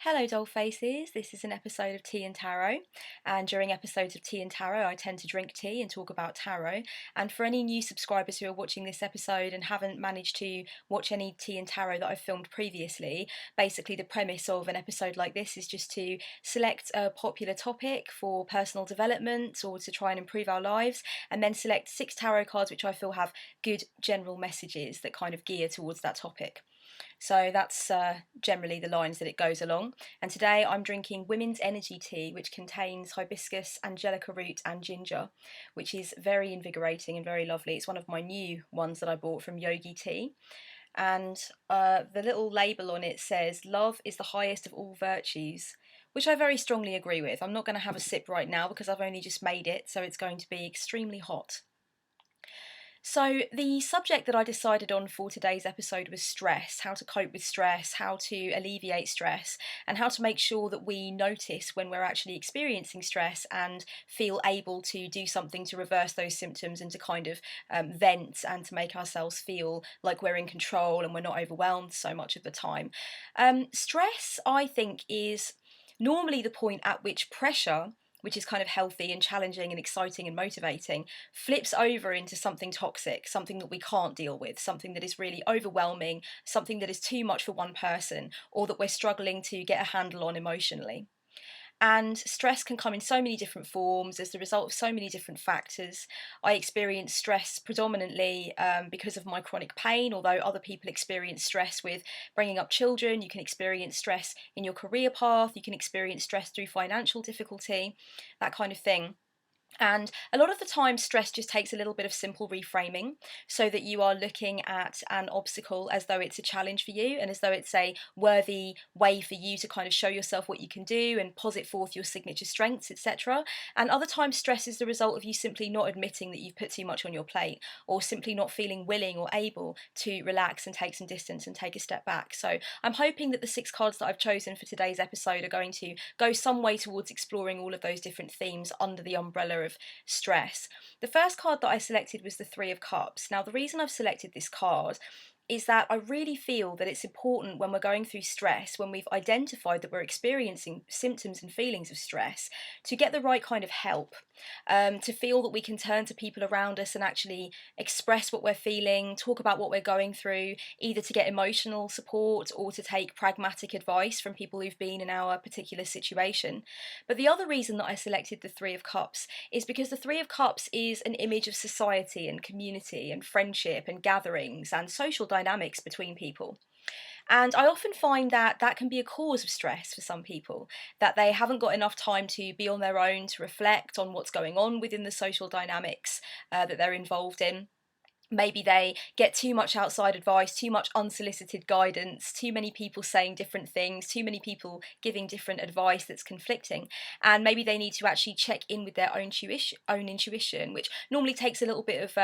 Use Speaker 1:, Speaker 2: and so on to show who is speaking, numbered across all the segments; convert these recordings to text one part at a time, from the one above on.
Speaker 1: Hello, doll faces. This is an episode of Tea and Tarot, and during episodes of Tea and Tarot, I tend to drink tea and talk about tarot. And for any new subscribers who are watching this episode and haven't managed to watch any Tea and Tarot that I've filmed previously, basically the premise of an episode like this is just to select a popular topic for personal development or to try and improve our lives, and then select 6 tarot cards which I feel have good general messages that kind of gear towards that topic. So that's generally the lines that it goes along. And today I'm drinking Women's Energy Tea, which contains hibiscus, angelica root, and ginger, which is very invigorating and very lovely. It's one of my new ones that I bought from Yogi Tea. And the little label on it says, "Love is the highest of all virtues," which I very strongly agree with. I'm not going to have a sip right now because I've only just made it, so it's going to be extremely hot. So, the subject that I decided on for today's episode was stress, how to cope with stress, how to alleviate stress, and how to make sure that we notice when we're actually experiencing stress and feel able to do something to reverse those symptoms and to kind of vent and to make ourselves feel like we're in control and we're not overwhelmed so much of the time. Stress, I think, is normally the point at which pressure, which is kind of healthy and challenging and exciting and motivating, flips over into something toxic, something that we can't deal with, something that is really overwhelming, something that is too much for one person, or that we're struggling to get a handle on emotionally. And stress can come in so many different forms as the result of so many different factors. I experience stress predominantly because of my chronic pain, although other people experience stress with bringing up children. You can experience stress in your career path, you can experience stress through financial difficulty, that kind of thing. And a lot of the time, stress just takes a little bit of simple reframing so that you are looking at an obstacle as though it's a challenge for you and as though it's a worthy way for you to kind of show yourself what you can do and posit forth your signature strengths, etc. And other times, stress is the result of you simply not admitting that you've put too much on your plate or simply not feeling willing or able to relax and take some distance and take a step back. So I'm hoping that the 6 cards that I've chosen for today's episode are going to go some way towards exploring all of those different themes under the umbrella of stress. The first card that I selected was the Three of Cups. Now, the reason I've selected this card is that I really feel that it's important when we're going through stress, when we've identified that we're experiencing symptoms and feelings of stress, to get the right kind of help, to feel that we can turn to people around us and actually express what we're feeling, talk about what we're going through, either to get emotional support or to take pragmatic advice from people who've been in our particular situation. But the other reason that I selected the Three of Cups is because the Three of Cups is an image of society and community and friendship and gatherings and social dynamics between people. And I often find that that can be a cause of stress for some people, that they haven't got enough time to be on their own, to reflect on what's going on within the social dynamics that they're involved in. Maybe they get too much outside advice, too much unsolicited guidance, too many people saying different things, too many people giving different advice that's conflicting. And maybe they need to actually check in with their own intuition, which normally takes a little bit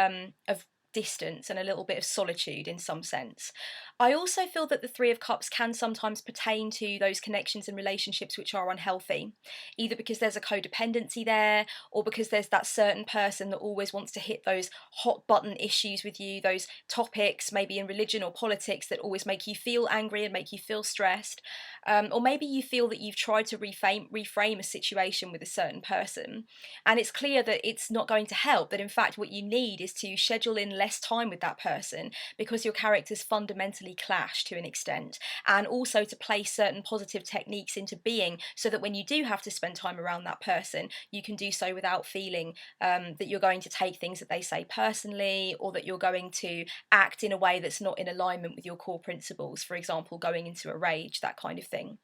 Speaker 1: of distance and a little bit of solitude in some sense. I also feel that the Three of Cups can sometimes pertain to those connections and relationships which are unhealthy, either because there's a codependency there or because there's that certain person that always wants to hit those hot button issues with you, those topics, maybe in religion or politics, that always make you feel angry and make you feel stressed. Or maybe you feel that you've tried to reframe a situation with a certain person, and it's clear that it's not going to help, that in fact what you need is to schedule in less time with that person because your characters fundamentally clash to an extent, and also to place certain positive techniques into being so that when you do have to spend time around that person, you can do so without feeling that you're going to take things that they say personally, or that you're going to act in a way that's not in alignment with your core principles, for example, going into a rage, that kind of thing.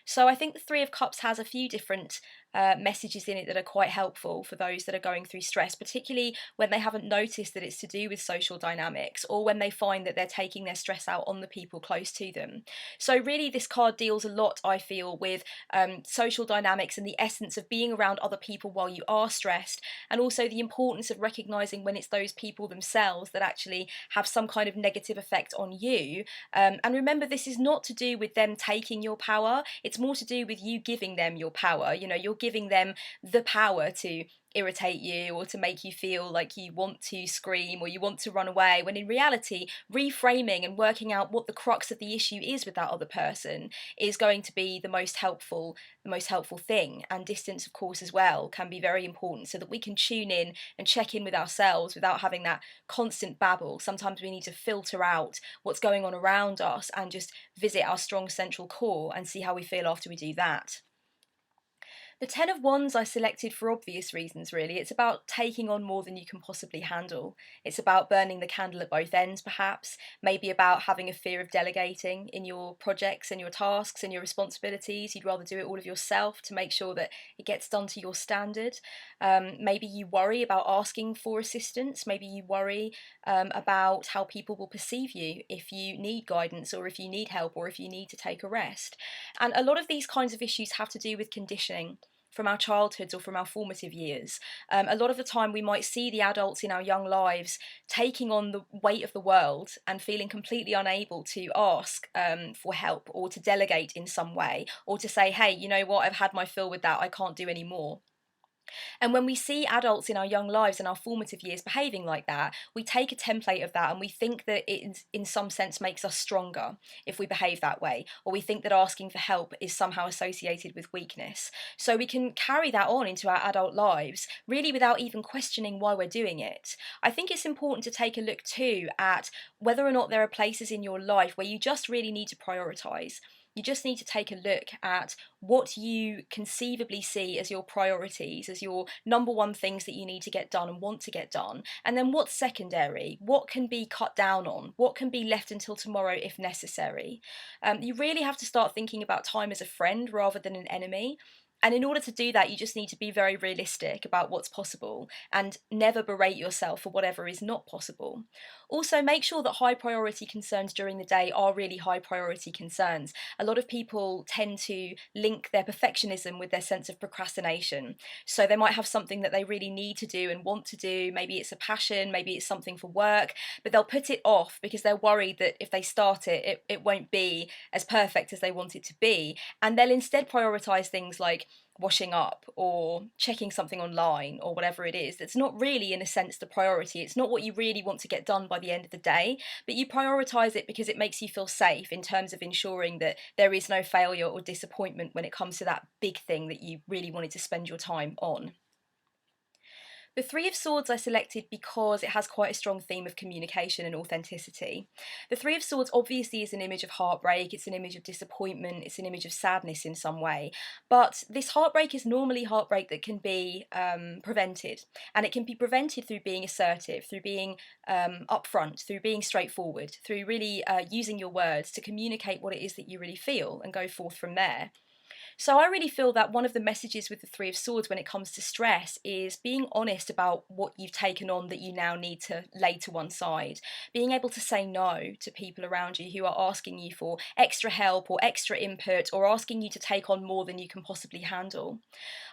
Speaker 1: So I think the Three of Cups has a few different messages in it that are quite helpful for those that are going through stress, particularly when they haven't noticed that it's to do with social dynamics, or when they find that they're taking their stress out on the people close to them. So really this card deals a lot, I feel, with social dynamics and the essence of being around other people while you are stressed, and also the importance of recognizing when it's those people themselves that actually have some kind of negative effect on you. And remember, this is not to do with them taking your power, it's more to do with you giving them your power. You know, you're giving them the power to irritate you or to make you feel like you want to scream or you want to run away, when in reality, reframing and working out what the crux of the issue is with that other person is going to be the most helpful thing. And distance, of course, as well, can be very important so that we can tune in and check in with ourselves without having that constant babble. Sometimes we need to filter out what's going on around us and just visit our strong central core and see how we feel after we do that. The Ten of Wands I selected for obvious reasons, really. It's about taking on more than you can possibly handle. It's about burning the candle at both ends, perhaps. Maybe about having a fear of delegating in your projects and your tasks and your responsibilities. You'd rather do it all of yourself to make sure that it gets done to your standard. Maybe you worry about asking for assistance. Maybe you worry about how people will perceive you if you need guidance or if you need help or if you need to take a rest. And a lot of these kinds of issues have to do with conditioning from our childhoods or from our formative years. A lot of the time, we might see the adults in our young lives taking on the weight of the world and feeling completely unable to ask for help or to delegate in some way or to say, hey, you know what, I've had my fill with that, I can't do any more. And when we see adults in our young lives and our formative years behaving like that, we take a template of that and we think that it, in some sense, makes us stronger if we behave that way, or we think that asking for help is somehow associated with weakness. So we can carry that on into our adult lives, really without even questioning why we're doing it. I think it's important to take a look too at whether or not there are places in your life where you just really need to prioritize. You just need to take a look at what you conceivably see as your priorities, as your number one things that you need to get done and want to get done. And then what's secondary? What can be cut down on? What can be left until tomorrow if necessary? You really have to start thinking about time as a friend rather than an enemy. And in order to do that, you just need to be very realistic about what's possible and never berate yourself for whatever is not possible. Also, make sure that high priority concerns during the day are really high priority concerns. A lot of people tend to link their perfectionism with their sense of procrastination. So they might have something that they really need to do and want to do. Maybe it's a passion, maybe it's something for work, but they'll put it off because they're worried that if they start it, it won't be as perfect as they want it to be. And they'll instead prioritize things like washing up or checking something online or whatever it is that's not really in a sense the priority. It's not what you really want to get done by the end of the day, but you prioritize it because it makes you feel safe in terms of ensuring that there is no failure or disappointment when it comes to that big thing that you really wanted to spend your time on. The Three of Swords I selected because it has quite a strong theme of communication and authenticity. The Three of Swords obviously is an image of heartbreak, it's an image of disappointment, it's an image of sadness in some way. But this heartbreak is normally heartbreak that can be prevented. And it can be prevented through being assertive, through being upfront, through being straightforward, through really using your words to communicate what it is that you really feel and go forth from there. So I really feel that one of the messages with the Three of Swords when it comes to stress is being honest about what you've taken on that you now need to lay to one side. Being able to say no to people around you who are asking you for extra help or extra input or asking you to take on more than you can possibly handle.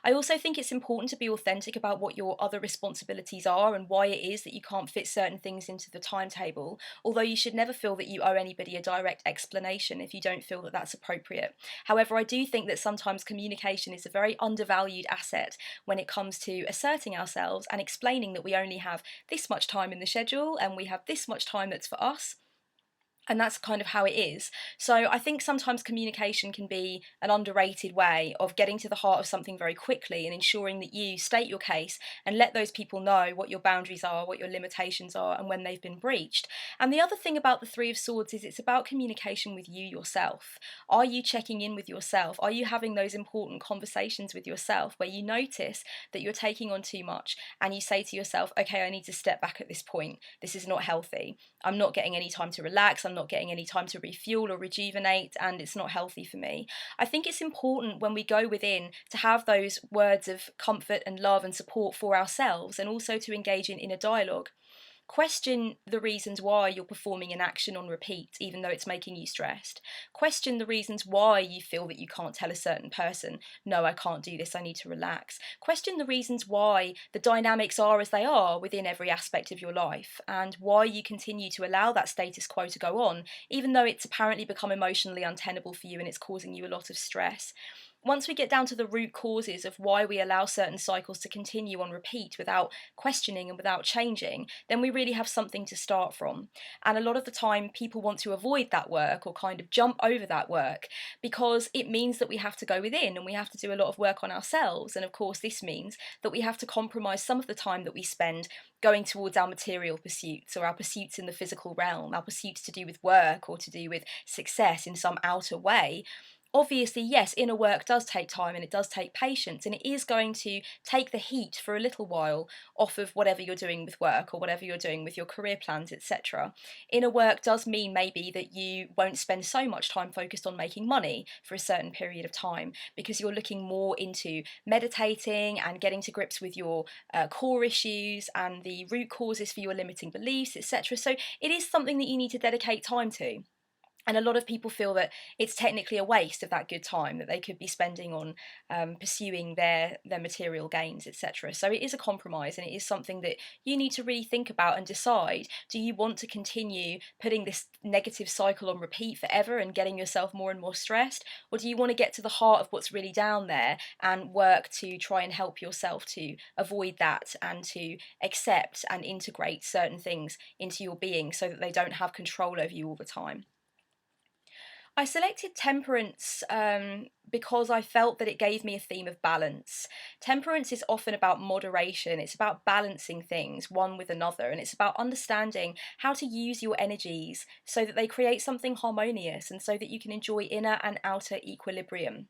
Speaker 1: I also think it's important to be authentic about what your other responsibilities are and why it is that you can't fit certain things into the timetable, although you should never feel that you owe anybody a direct explanation if you don't feel that that's appropriate. However, I do think that sometimes communication is a very undervalued asset when it comes to asserting ourselves and explaining that we only have this much time in the schedule and we have this much time that's for us. And that's kind of how it is. So I think sometimes communication can be an underrated way of getting to the heart of something very quickly and ensuring that you state your case and let those people know what your boundaries are, what your limitations are, and when they've been breached. And the other thing about the Three of Swords is it's about communication with you yourself. Are you checking in with yourself? Are you having those important conversations with yourself where you notice that you're taking on too much and you say to yourself, okay, I need to step back at this point. This is not healthy. I'm not getting any time to relax. I'm not getting any time to refuel or rejuvenate, and it's not healthy for me. I think it's important when we go within to have those words of comfort and love and support for ourselves, and also to engage in inner dialogue. Question the reasons why you're performing an action on repeat, even though it's making you stressed. Question the reasons why you feel that you can't tell a certain person, no, I can't do this, I need to relax. Question the reasons why the dynamics are as they are within every aspect of your life, and why you continue to allow that status quo to go on, even though it's apparently become emotionally untenable for you and it's causing you a lot of stress. once we get down to the root causes of why we allow certain cycles to continue on repeat without questioning and without changing, then we really have something to start from. And a lot of the time, people want to avoid that work or kind of jump over that work because it means that we have to go within and we have to do a lot of work on ourselves. And of course, this means that we have to compromise some of the time that we spend going towards our material pursuits or our pursuits in the physical realm, our pursuits to do with work or to do with success in some outer way. Obviously, yes, inner work does take time and it does take patience, and it is going to take the heat for a little while off of whatever you're doing with work or whatever you're doing with your career plans, etc. Inner work does mean maybe that you won't spend so much time focused on making money for a certain period of time because you're looking more into meditating and getting to grips with your core issues and the root causes for your limiting beliefs, etc. So it is something that you need to dedicate time to. And a lot of people feel that it's technically a waste of that good time that they could be spending on pursuing their material gains, etc. So it is a compromise, and it is something that you need to really think about and decide: do you want to continue putting this negative cycle on repeat forever and getting yourself more and more stressed, or do you want to get to the heart of what's really down there and work to try and help yourself to avoid that and to accept and integrate certain things into your being so that they don't have control over you all the time? I selected Temperance because I felt that it gave me a theme of balance. Temperance is often about moderation, it's about balancing things one with another, and it's about understanding how to use your energies so that they create something harmonious and so that you can enjoy inner and outer equilibrium.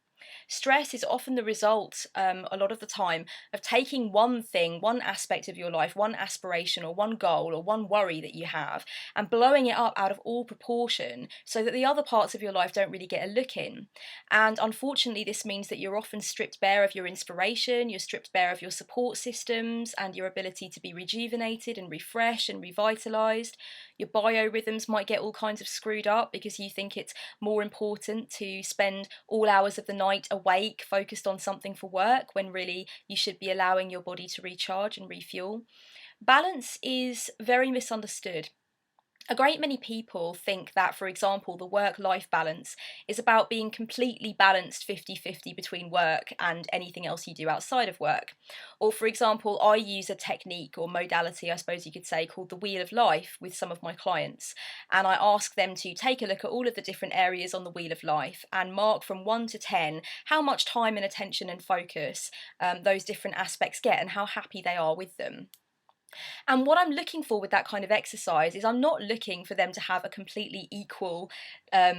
Speaker 1: Stress is often the result, a lot of the time, of taking one thing, one aspect of your life, one aspiration or one goal or one worry that you have, and blowing it up out of all proportion so that the other parts of your life don't really get a look in. And unfortunately, this means that you're often stripped bare of your inspiration, you're stripped bare of your support systems and your ability to be rejuvenated and refreshed and revitalized. Your biorhythms might get all kinds of screwed up because you think it's more important to spend all hours of the night awake, focused on something for work, when really you should be allowing your body to recharge and refuel. Balance is very misunderstood. A great many people think that, for example, the work life balance is about being completely balanced 50-50 between work and anything else you do outside of work. Or, for example, I use a technique or modality, I suppose you could say, called the Wheel of Life with some of my clients. And I ask them to take a look at all of the different areas on the Wheel of Life and mark from 1 to 10 how much time and attention and focus those different aspects get and how happy they are with them. And what I'm looking for with that kind of exercise is I'm not looking for them to have a completely equal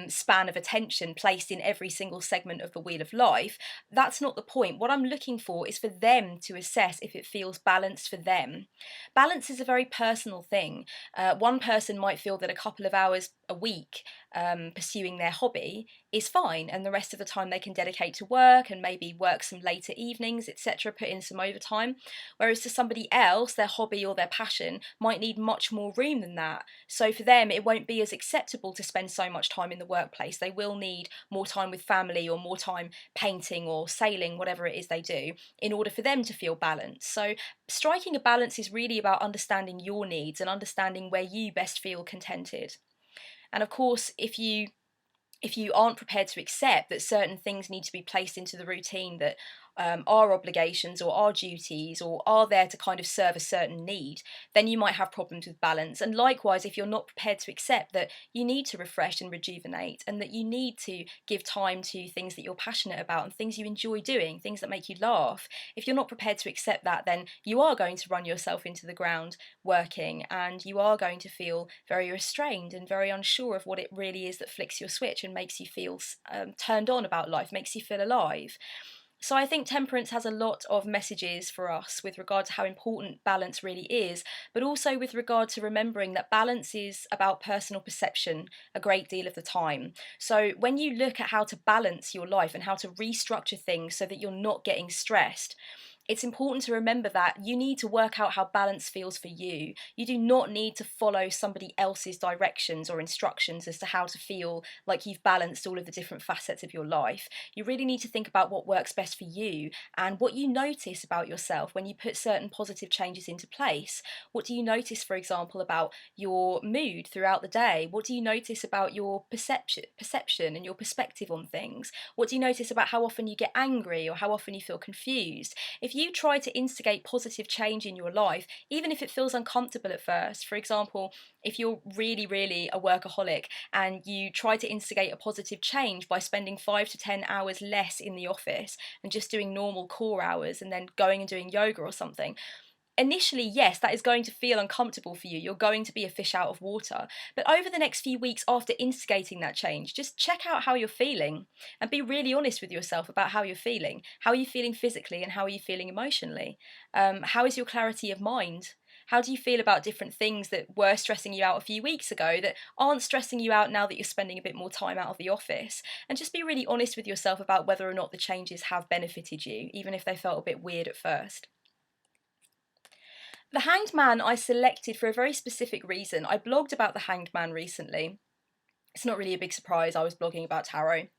Speaker 1: span of attention placed in every single segment of the Wheel of Life. That's not the point. What I'm looking for is for them to assess if it feels balanced for them. Balance is a very personal thing. One person might feel that a couple of hours a week pursuing their hobby is fine, and the rest of the time they can dedicate to work and maybe work some later evenings, etc., put in some overtime. Whereas to somebody else, their hobby or their passion might need much more room than that. So for them, it won't be as acceptable to spend so much time in the workplace. They will need more time with family or more time painting or sailing, whatever it is they do, in order for them to feel balanced. So striking a balance is really about understanding your needs and understanding where you best feel contented. And of course, if you aren't prepared to accept that certain things need to be placed into the routine that are obligations or are duties or are there to kind of serve a certain need, then you might have problems with balance. And likewise, if you're not prepared to accept that you need to refresh and rejuvenate and that you need to give time to things that you're passionate about and things you enjoy doing, things that make you laugh, if you're not prepared to accept that, then you are going to run yourself into the ground working, and you are going to feel very restrained and very unsure of what it really is that flicks your switch and makes you feel turned on about life, makes you feel alive. So I think Temperance has a lot of messages for us with regard to how important balance really is, but also with regard to remembering that balance is about personal perception a great deal of the time. So when you look at how to balance your life and how to restructure things so that you're not getting stressed, it's important to remember that you need to work out how balance feels for you. You do not need to follow somebody else's directions or instructions as to how to feel like you've balanced all of the different facets of your life. You really need to think about what works best for you and what you notice about yourself when you put certain positive changes into place. What do you notice, for example, about your mood throughout the day? What do you notice about your perception and your perspective on things? What do you notice about how often you get angry or how often you feel confused? If you try to instigate positive change in your life, even if it feels uncomfortable at first, for example, if you're really, really a workaholic and you try to instigate a positive change by spending 5 to 10 hours less in the office and just doing normal core hours and then going and doing yoga or something, initially, yes, that is going to feel uncomfortable for you. You're going to be a fish out of water. But over the next few weeks after instigating that change, just check out how you're feeling and be really honest with yourself about how you're feeling. How are you feeling physically and how are you feeling emotionally? How is your clarity of mind? How do you feel about different things that were stressing you out a few weeks ago that aren't stressing you out now that you're spending a bit more time out of the office? And just be really honest with yourself about whether or not the changes have benefited you, even if they felt a bit weird at first. The Hanged Man I selected for a very specific reason. I blogged about the Hanged Man recently. It's not really a big surprise. I was blogging about tarot.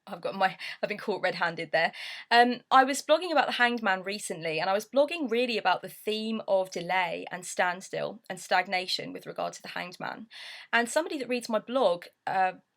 Speaker 1: I've been caught red-handed there. I was blogging about the Hanged Man recently, and I was blogging really about the theme of delay and standstill and stagnation with regard to the Hanged Man. And somebody that reads my blog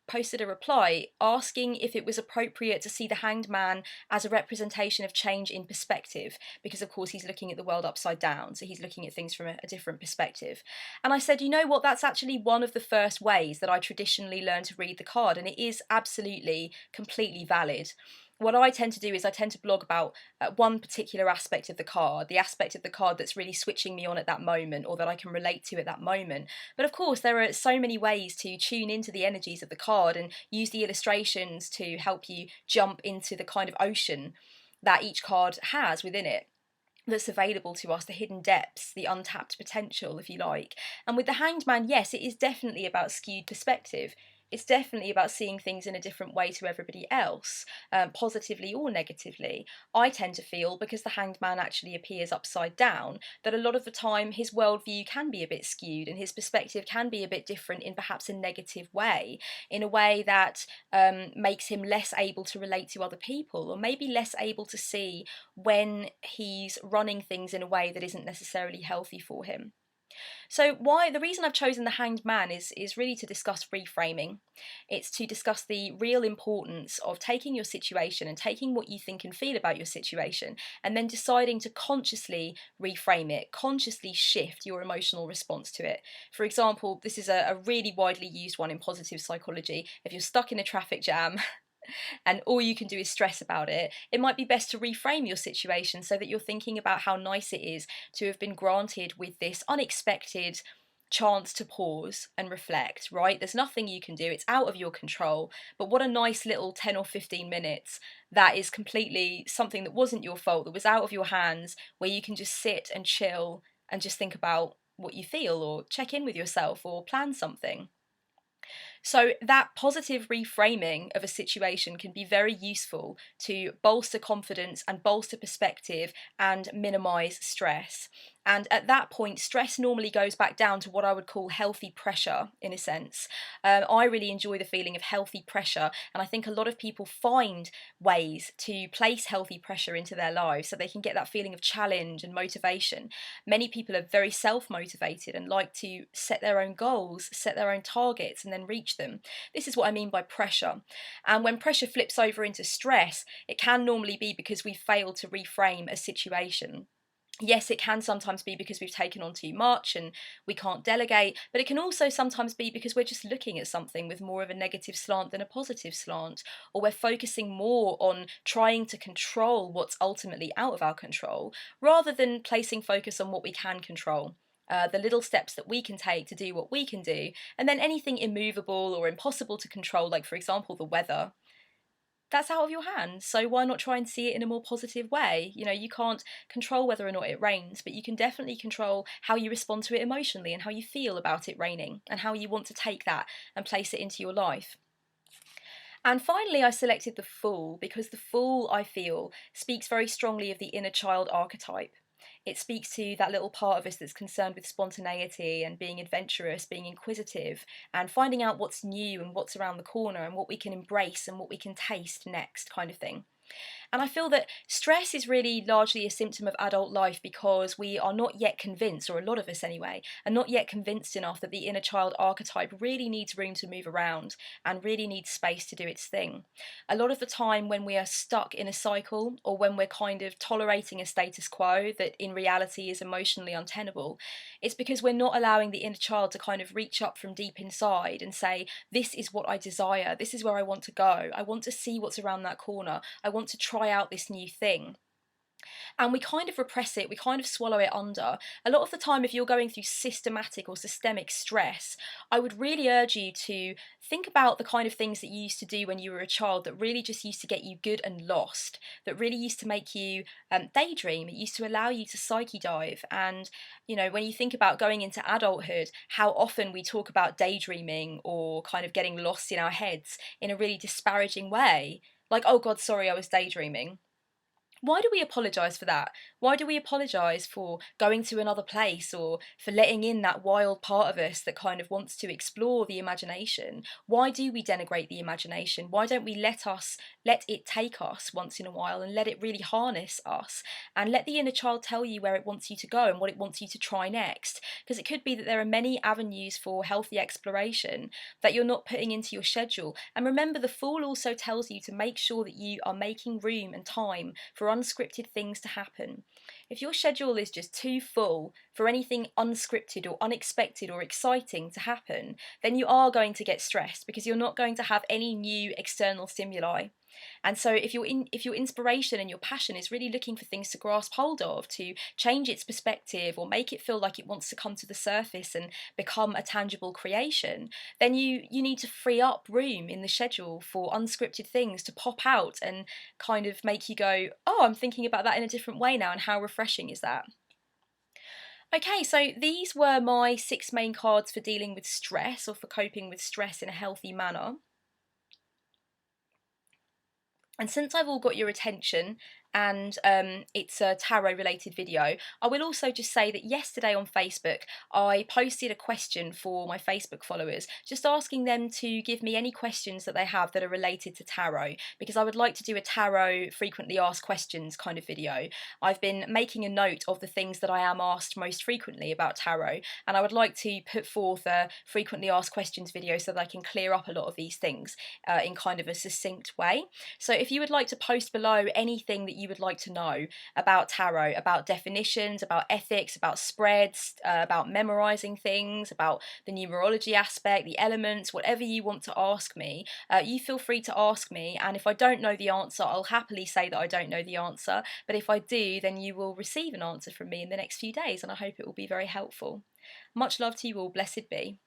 Speaker 1: posted a reply asking if it was appropriate to see the Hanged Man as a representation of change in perspective, because of course he's looking at the world upside down, so he's looking at things from a different perspective. And I said, you know what, that's actually one of the first ways that I traditionally learn to read the card, and it is absolutely completely valid. What I tend to do is I tend to blog about one particular aspect of the card, the aspect of the card that's really switching me on at that moment or that I can relate to at that moment. But of course, there are so many ways to tune into the energies of the card and use the illustrations to help you jump into the kind of ocean that each card has within it, that's available to us, the hidden depths, the untapped potential, if you like. And with the Hanged Man, yes, it is definitely about skewed perspective. It's definitely about seeing things in a different way to everybody else, positively or negatively. I tend to feel, because the Hanged Man actually appears upside down, that a lot of the time his worldview can be a bit skewed and his perspective can be a bit different in perhaps a negative way, in a way that makes him less able to relate to other people, or maybe less able to see when he's running things in a way that isn't necessarily healthy for him. So the reason I've chosen the Hanged Man is really to discuss reframing. It's to discuss the real importance of taking your situation and taking what you think and feel about your situation and then deciding to consciously reframe it, consciously shift your emotional response to it. For example, this is a really widely used one in positive psychology. If you're stuck in a traffic jam and all you can do is stress about it, it might be best to reframe your situation so that you're thinking about how nice it is to have been granted with this unexpected chance to pause and reflect, right? There's nothing you can do, it's out of your control, but what a nice little 10 or 15 minutes that is completely something that wasn't your fault, that was out of your hands, where you can just sit and chill and just think about what you feel or check in with yourself or plan something. So, that positive reframing of a situation can be very useful to bolster confidence and bolster perspective and minimize stress. And at that point, stress normally goes back down to what I would call healthy pressure, in a sense. I really enjoy the feeling of healthy pressure, and I think a lot of people find ways to place healthy pressure into their lives so they can get that feeling of challenge and motivation. Many people are very self motivated and like to set their own goals, set their own targets, and then reach them. This is what I mean by pressure. And when pressure flips over into stress, it can normally be because we failed to reframe a situation. Yes, it can sometimes be because we've taken on too much and we can't delegate, but it can also sometimes be because we're just looking at something with more of a negative slant than a positive slant, or we're focusing more on trying to control what's ultimately out of our control, rather than placing focus on what we can control. The little steps that we can take to do what we can do, and then anything immovable or impossible to control, like for example the weather, that's out of your hands. So why not try and see it in a more positive way? You know, you can't control whether or not it rains, but you can definitely control how you respond to it emotionally and how you feel about it raining and how you want to take that and place it into your life. And finally, I selected the Fool because the Fool, I feel, speaks very strongly of the inner child archetype. It speaks to that little part of us that's concerned with spontaneity and being adventurous, being inquisitive, and finding out what's new and what's around the corner and what we can embrace and what we can taste next, kind of thing. And I feel that stress is really largely a symptom of adult life because we are not yet convinced, or a lot of us anyway, are not yet convinced enough that the inner child archetype really needs room to move around and really needs space to do its thing. A lot of the time, when we are stuck in a cycle or when we're kind of tolerating a status quo that in reality is emotionally untenable, it's because we're not allowing the inner child to kind of reach up from deep inside and say, this is what I desire, this is where I want to go, I want to see what's around that corner, I want to try out this new thing. And we kind of repress it, we kind of swallow it under. A lot of the time, if you're going through systematic or systemic stress, I would really urge you to think about the kind of things that you used to do when you were a child that really just used to get you good and lost, that really used to make you daydream. It used to allow you to psyche dive. And, you know, when you think about going into adulthood, how often we talk about daydreaming or kind of getting lost in our heads in a really disparaging way. Like, oh God, sorry, I was daydreaming. Why do we apologise for that? Why do we apologise for going to another place or for letting in that wild part of us that kind of wants to explore the imagination? Why do we denigrate the imagination? Why don't we let it take us once in a while and let it really harness us and let the inner child tell you where it wants you to go and what it wants you to try next? Because it could be that there are many avenues for healthy exploration that you're not putting into your schedule. And remember, the Fool also tells you to make sure that you are making room and time for unscripted things to happen. If your schedule is just too full for anything unscripted or unexpected or exciting to happen, then you are going to get stressed because you're not going to have any new external stimuli. And so if your inspiration and your passion is really looking for things to grasp hold of, to change its perspective or make it feel like it wants to come to the surface and become a tangible creation, then you need to free up room in the schedule for unscripted things to pop out and kind of make you go, oh, I'm thinking about that in a different way now, and how refreshing is that? Okay, so these were my 6 main cards for dealing with stress or for coping with stress in a healthy manner. And since I've all got your attention and it's a tarot related video, I will also just say that yesterday on Facebook I posted a question for my Facebook followers, just asking them to give me any questions that they have that are related to tarot, because I would like to do a tarot frequently asked questions kind of video. I've been making a note of the things that I am asked most frequently about tarot, and I would like to put forth a frequently asked questions video so that I can clear up a lot of these things in kind of a succinct way. So if you would like to post below anything that you would like to know about tarot, about definitions, about ethics, about spreads, about memorizing things, about the numerology aspect, the elements, whatever you want to ask me, you feel free to ask me. And if I don't know the answer, I'll happily say that I don't know the answer. But if I do, then you will receive an answer from me in the next few days, and I hope it will be very helpful. Much love to you all. Blessed be.